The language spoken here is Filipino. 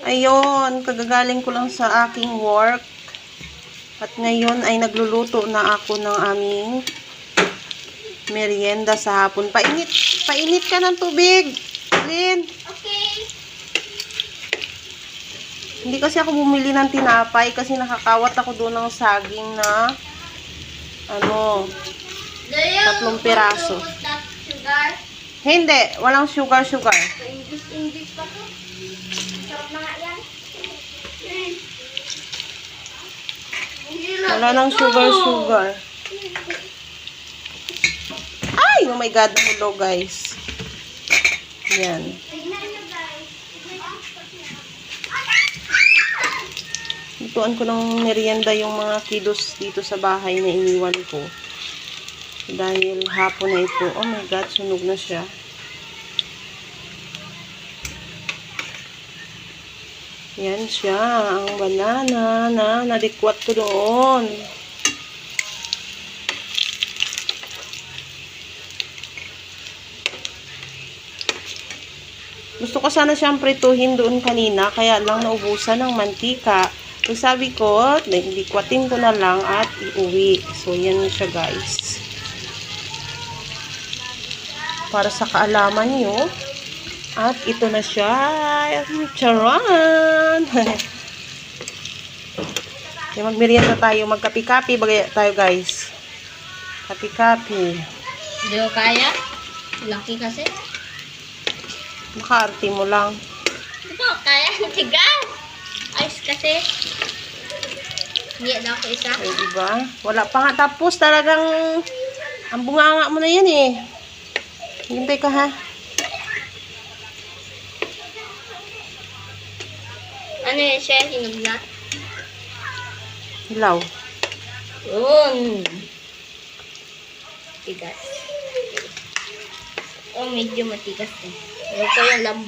Ayun, kagagaling ko lang sa aking work. At ngayon ay nagluluto na ako ng aming merienda sa hapon. Painit ka ng tubig, Lynn. Okay. Hindi kasi ako bumili ng tinapay kasi nakakawat ako doon ng saging na 3 piraso. Sugar? Hindi, walang sugar. English pa to. Sarap na nga yan. Wala nang sugar. Ay! Oh my God, nahulog guys. Yan. Lutuan ko ng merienda yung mga kilos dito sa bahay na iniwan ko. Dahil hapon na ito. Oh my God, sunog na siya. Yan siya, ang banana na nadikwat ko doon. Gusto ko sana siyang prituhin doon kanina, kaya lang naubusan ng mantika. So sabi ko, dikwatin ko na lang at iuwi. So yan siya guys. Para sa kaalaman nyo. At ito na siya. Charan! Magmerienda tayo. Magkapi-kapi tayo guys. Kapi-kapi. Hindi ko kaya. Laki kasi. Makaarte mo lang. Hindi ko kaya. Tigas. Ayos kasi. Hindi na ako isa. Ay, diba? Wala pa nga tapos. Talagang ang bunganga mo na yan eh. Hintay ka ha. Ano yun siya? Hinog na? Hilaw. Yun. Tigas. Oh, medyo matigas eh. Ito yung labo.